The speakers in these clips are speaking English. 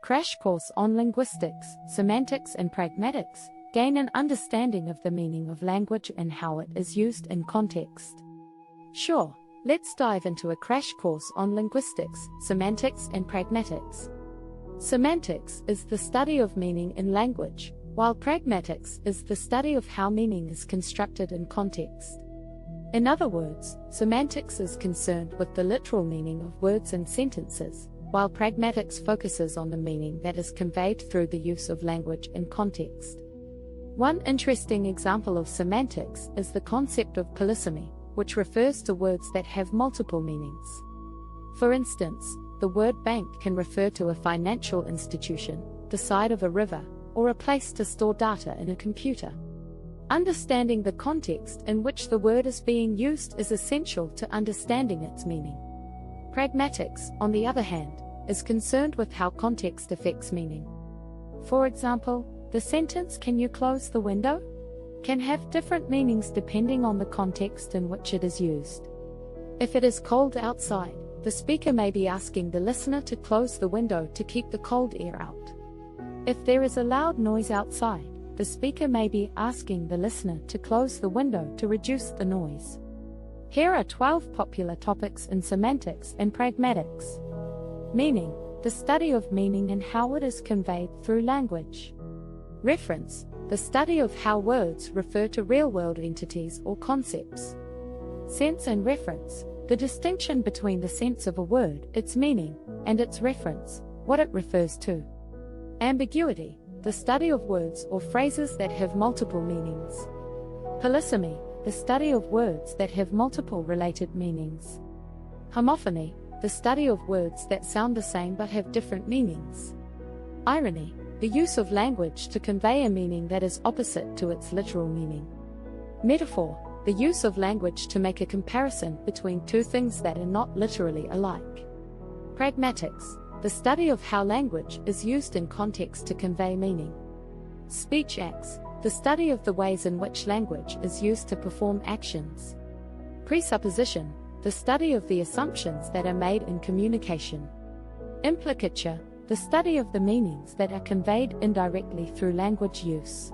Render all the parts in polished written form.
crash course on linguistics, semantics and pragmatics. Gain an understanding of the meaning of language and how it is used in context. Sure, let's dive into a crash course on linguistics, semantics and pragmatics. Semantics is the study of meaning in language, while pragmatics is the study of how meaning is constructed in context. In other words, semantics is concerned with the literal meaning of words and sentences, while pragmatics focuses on the meaning that is conveyed through the use of language in context. One interesting example of semantics is the concept of polysemy, which refers to words that have multiple meanings. For instance, the word bank can refer to a financial institution, the side of a river, or a place to store data in a computer. Understanding the context in which the word is being used is essential to understanding its meaning. Pragmatics, on the other hand, is concerned with how context affects meaning. For example, the sentence "Can you close the window?" can have different meanings depending on the context in which it is used. If it is cold outside, the speaker may be asking the listener to close the window to keep the cold air out. If there is a loud noise outside, the speaker may be asking the listener to close the window to reduce the noise. Here are 12 popular topics in semantics and pragmatics. Meaning, the study of meaning and how it is conveyed through language. Reference, the study of how words refer to real-world entities or concepts. Sense and reference, the distinction between the sense of a word, its meaning, and its reference, what it refers to. Ambiguity, the study of words or phrases that have multiple meanings. Polysemy, the study of words that have multiple related meanings. Homophony, the study of words that sound the same but have different meanings. Irony, the use of language to convey a meaning that is opposite to its literal meaning. Metaphor, the use of language to make a comparison between two things that are not literally alike. Pragmatics, the study of how language is used in context to convey meaning. Speech acts, the study of the ways in which language is used to perform actions. Presupposition, the study of the assumptions that are made in communication. Implicature, the study of the meanings that are conveyed indirectly through language use.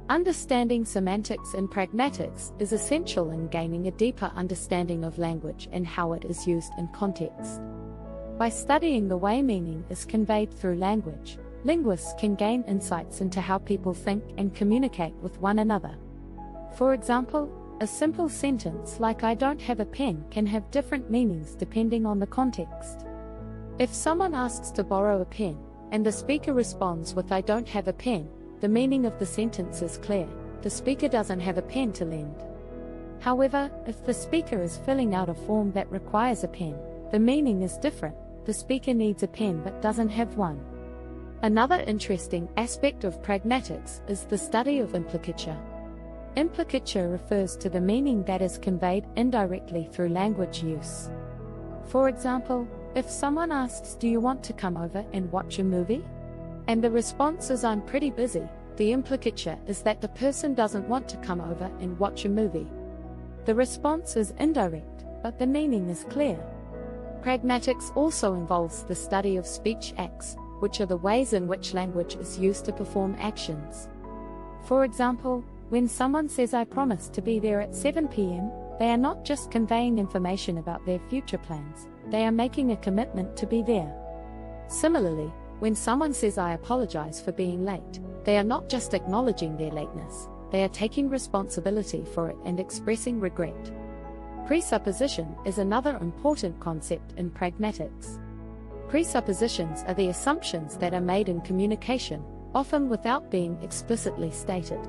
Understanding semantics and pragmatics is essential in gaining a deeper understanding of language and how it is used in context. By studying the way meaning is conveyed through language, linguists can gain insights into how people think and communicate with one another. For example, a simple sentence like "I don't have a pen" can have different meanings depending on the context. If someone asks to borrow a pen, and the speaker responds with "I don't have a pen," the meaning of the sentence is clear: the speaker doesn't have a pen to lend. However, if the speaker is filling out a form that requires a pen, the meaning is different: the speaker needs a pen but doesn't have one. Another interesting aspect of pragmatics is the study of implicature. Implicature refers to the meaning that is conveyed indirectly through language use. For example, if someone asks, "Do you want to come over and watch a movie?" and the response is "I'm pretty busy," the implicature is that the person doesn't want to come over and watch a movie. The response is indirect, but the meaning is clear. Pragmatics also involves the study of speech acts, which are the ways in which language is used to perform actions. For example, when someone says "I promise to be there at 7 p.m., they are not just conveying information about their future plans, they are making a commitment to be there. Similarly, when someone says "I apologize for being late," they are not just acknowledging their lateness, they are taking responsibility for it and expressing regret. Presupposition is another important concept in pragmatics. Presuppositions are the assumptions that are made in communication, often without being explicitly stated.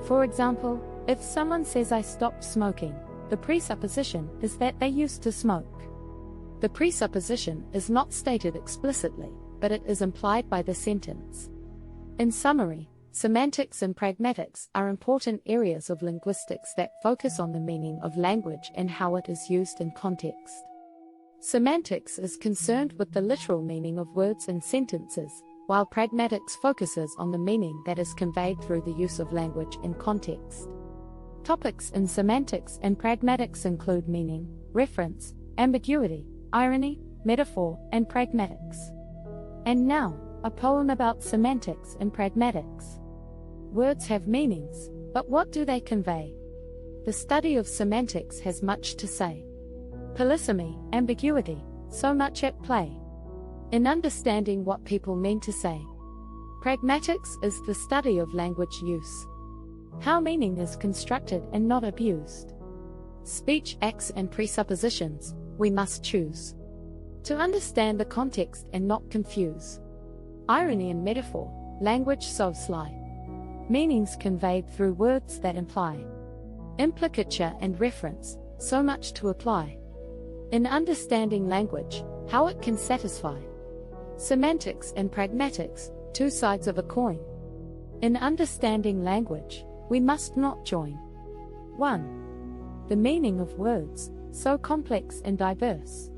For example, if someone says "I stopped smoking," the presupposition is that they used to smoke. The presupposition is not stated explicitly, but it is implied by the sentence. In summary, semantics and pragmatics are important areas of linguistics that focus on the meaning of language and how it is used in context. Semantics is concerned with the literal meaning of words and sentences, while pragmatics focuses on the meaning that is conveyed through the use of language in context. Topics in semantics and pragmatics include meaning, reference, ambiguity, irony, metaphor, and pragmatics. And now, A poem about semantics and pragmatics. Words have meanings, but what do they convey? The study of semantics has much to say. Polysemy, ambiguity, so much at play in understanding what people mean to say. Pragmatics is the study of language use, how meaning is constructed and not abused. Speech, acts and presuppositions, we must choose to understand the context and not confuse. Irony and metaphor, language so sly. Meanings conveyed through words that imply implicature and reference, so much to apply. In understanding language, how it can satisfy. Semantics and pragmatics, two sides of a coin. In understanding language, we must not join 1. The meaning of words, so complex and diverse.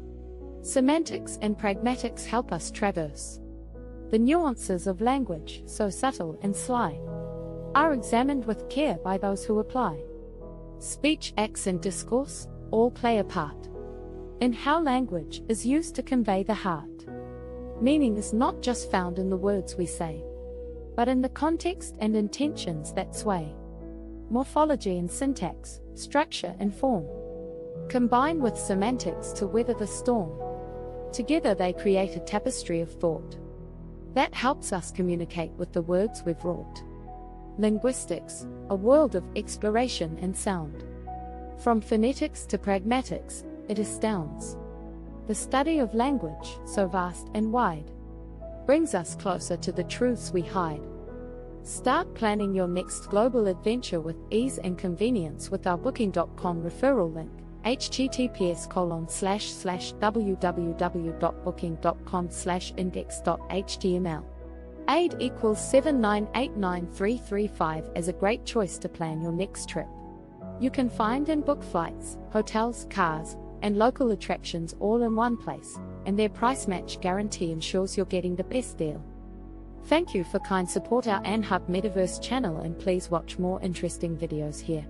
Semantics and pragmatics help us traverse the nuances of language, so subtle and sly, are examined with care by those who apply. Speech, acts and discourse, all play a part in how language is used to convey the heart. Meaning is not just found in the words we say, but in the context and intentions that sway. Morphology and syntax, structure and form, combine with semantics to weather the storm. Together they create a tapestry of thought that helps us communicate with the words we've wrought. Linguistics, a world of exploration and sound. From phonetics to pragmatics, it astounds. The study of language, so vast and wide, brings us closer to the truths we hide. Start planning your next global adventure with ease and convenience with our booking.com referral link, https://www.booking.com/index.html. AID equals 7989335 as a great choice to plan your next trip. You can find and book flights, hotels, cars, and local attractions all in one place, and their price match guarantee ensures you're getting the best deal. Thank you for kind support our AnHub Metaverse channel, and please watch more interesting videos here.